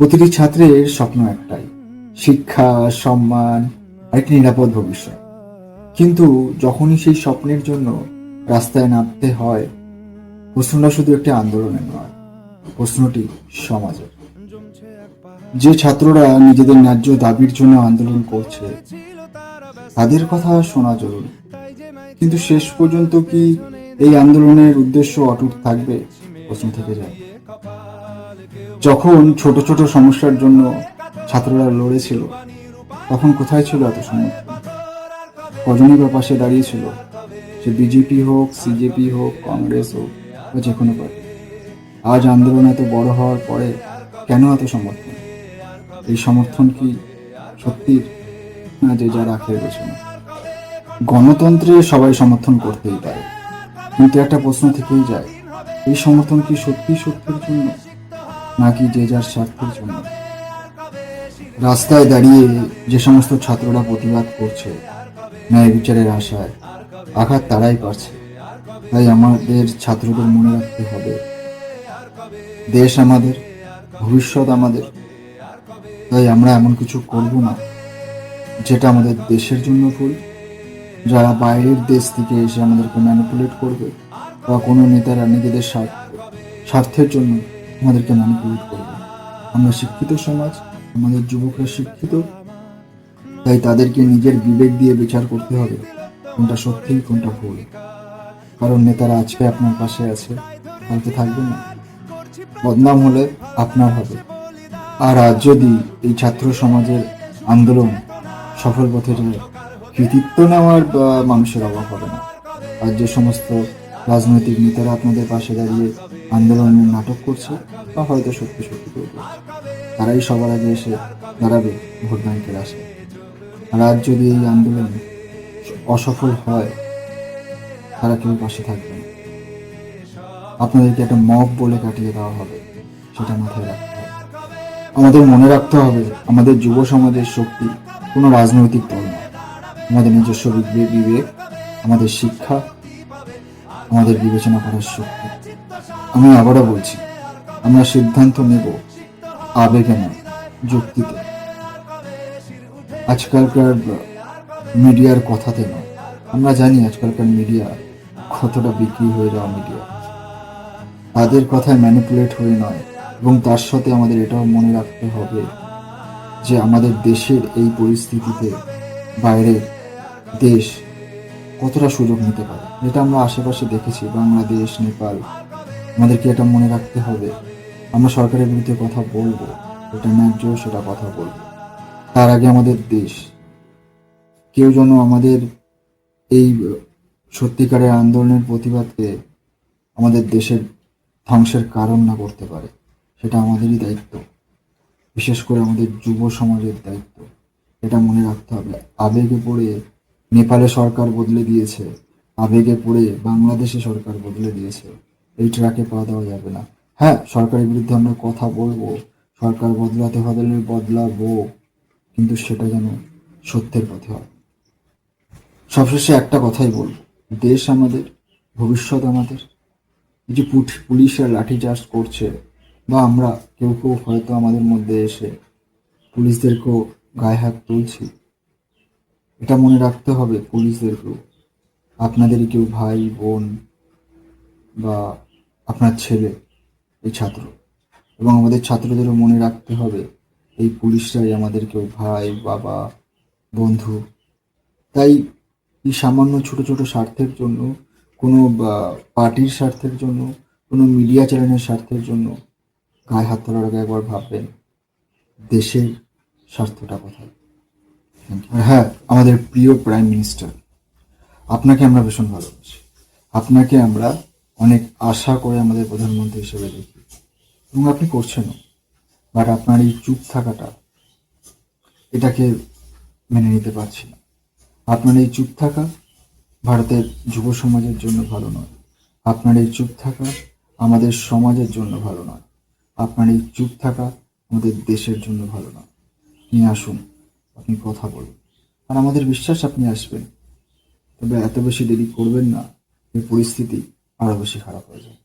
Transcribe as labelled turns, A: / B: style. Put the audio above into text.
A: প্রতিটি ছাত্রের স্বপ্ন একটাই, শিক্ষা, সম্মান আর একটি নিরাপদ ভবিষ্যৎ। কিন্তু যখনই সেই স্বপ্নের জন্য রাস্তায় নামতে হয়, প্রশ্নটা শুধু একটি আন্দোলনের নয়, প্রশ্নটি সমাজের। যে ছাত্ররা নিজেদের ন্যায্য দাবির জন্য আন্দোলন করছে, তাদের কথা শোনা জরুরি। কিন্তু শেষ পর্যন্ত কি এই আন্দোলনের উদ্দেশ্য অটুট থাকবে? প্রশ্ন থেকে যায়। যখন ছোট ছোট সমস্যার জন্য ছাত্ররা লড়েছিল, তখন কোথায় ছিল এত সমর্থন? কজনই বা পাশে দাঁড়িয়েছিল? সে বিজেপি হোক, সিজেপি হোক, কংগ্রেস হোক বা যে কোনো পার্টি। আজ আন্দোলন এত বড় হওয়ার পরে কেন এত সমর্থন? এই সমর্থন কি সত্যির, না যে যা রাখে পেছনে? গণতন্ত্রে সবাই সমর্থন করতেই পারে, কিন্তু একটা প্রশ্ন থেকেই যায়, এই সমর্থন কি সত্যি সত্যের জন্য, নাকি যে যার স্বার্থের জন্য? রাস্তায় দাঁড়িয়ে যে সমস্ত ছাত্ররা প্রতিবাদ করছে ন্যায় বিচারের আশায়, আঘাত তারাই পারছে। তাই আমাদের ছাত্রদের মনে রাখতে হবে, দেশ আমাদের, ভবিষ্যৎ আমাদের। তাই আমরা এমন কিছু করব না যেটা আমাদের দেশের জন্য ভুল। যারা বাইরের দেশ থেকে এসে আমাদেরকে ম্যানিপুলেট করবে, বা কোনো নেতারা নিজেদের স্বার্থের জন্য আমাদেরকে ম্যানিপুলেট করবে। আমরা শিক্ষিত সমাজ, আমাদের যুবকরা শিক্ষিত, তাই তাদেরকে নিজের বিবেক দিয়ে বিচার করতে হবে কোনটা সত্যি কোনটা ভুল। কারণ নেতারা আজকে আপনার পাশে আছে, কালকে থাকবে না। বদনাম হলে আপনার হবে। আর আজ যদি এই ছাত্র সমাজের আন্দোলন সফল পথে যায়, কৃতিত্ব নেওয়ার মানুষের অভাব হবে না। আর যে সমস্ত রাজনৈতিক নেতারা আপনাদের পাশে দাঁড়িয়ে আন্দোলনের নাটক করছে, বা হয়তো সত্যি সত্যি করে করছে, তারাই সবার আগে এসে দাঁড়াবে ভোট ব্যাংকের আশায়। আর আজ যদি এই আন্দোলন অসফল হয়, তারা কেউ পাশে থাকবে না। আপনাদেরকে একটা মব বলে কাটিয়ে দেওয়া হবে, সেটা মাথায় রাখতে হবে। আমাদের মনে রাখতে হবে, আমাদের যুব সমাজের শক্তি কোনো রাজনৈতিক দল নয়, আমাদের নিজস্ব বিবেক, আমাদের শিক্ষা, আমাদের বিবেচনা করার শক্তি। আমি আবারও বলছি, আমরা সিদ্ধান্ত নেব আবেগে নয়, যুক্তিতে। আজকালকার মিডিয়ার কথাতে নয়। আমরা জানি আজকালকার মিডিয়া কতটা বিক্রি হয়ে যাওয়া মিডিয়া। তাদের কথায় ম্যানিপুলেট হয়ে নয়। এবং তার সাথে আমাদের এটাও মনে রাখতে হবে যে আমাদের দেশের এই পরিস্থিতিতে বাইরের দেশ কতটা সুযোগ নিতে পারে, যেটা আমরা আশেপাশে দেখেছি, বাংলাদেশ, নেপাল। আমাদেরকে এটা মনে রাখতে হবে, আমরা সরকারের বিরুদ্ধে কথা বলবো, এটা ন্যায্য সেটা কথা বলবো। তার আগে আমাদের দেশ, কেউ যেন আমাদের এই সত্যিকারের আন্দোলনের প্রতিবাদকে আমাদের দেশের ধ্বংসের কারণ না করতে পারে, সেটা আমাদেরই দায়িত্ব। বিশেষ করে আমাদের যুব সমাজের দায়িত্ব। এটা মনে রাখতে হবে। আবেগে পড়ে নেপালে সরকার বদলে দিয়েছে, আবেগে পড়ে বাংলাদেশে সরকার বদলে দিয়েছে, এই ট্র্যাকে পা দেওয়া যাবে না। হ্যাঁ, সরকারের বিরুদ্ধে আমরা কথা বলবো, সরকার বদলাতে হলে বদলাবো, কিন্তু সেটা যেন সত্যের পথে হয়। সবশেষে একটা কথাই বলবো, দেশ আমাদের, ভবিষ্যৎ আমাদের। এই যে পুলিশের লাঠিচার্জ করছে, বা আমরা কেউ কেউ হয়তো আমাদের মধ্যে এসে পুলিশদেরকেও গায়ে হাত তুলছি, এটা মনে রাখতে হবে পুলিশদেরকেও, আপনাদেরই কেউ ভাই বোন বা আপনার ছেলে এই ছাত্র। এবং আমাদের ছাত্রদেরও মনে রাখতে হবে এই পুলিশরাই আমাদের কেউ ভাই, বাবা, বন্ধু। তাই এই সামান্য ছোট ছোট স্বার্থের জন্য, কোনো পার্টির স্বার্থের জন্য, কোনো মিডিয়া চ্যানেলের স্বার্থের জন্য গায়ে হাত তোলার আগে একবার ভাববেন দেশের স্বার্থটা কোথায়। আর হ্যাঁ, আমাদের প্রিয় প্রাইম মিনিস্টার, আপনাকে আমরা ভীষণ ভালোবাসি। আপনাকে আমরা অনেক আশা করে আমাদের প্রধানমন্ত্রী হিসেবে দেখি, এবং আপনি করছেনও। বাট আপনার এই চুপ থাকাটা, এটাকে মেনে নিতে পারছি না। আপনার এই চুপ থাকা ভারতের যুব সমাজের জন্য ভালো নয়। আপনার এই চুপ থাকা আমাদের সমাজের জন্য ভালো নয়। আপনার এই চুপ থাকা আমাদের দেশের জন্য ভালো নয়। আপনি আসুন, আপনি কথা বলুন, আর আমাদের বিশ্বাস আপনি আসবেন। তবে এত বেশি দেরি করবেন না, এই পরিস্থিতি আরো বেশি খারাপ হয়ে যাবে।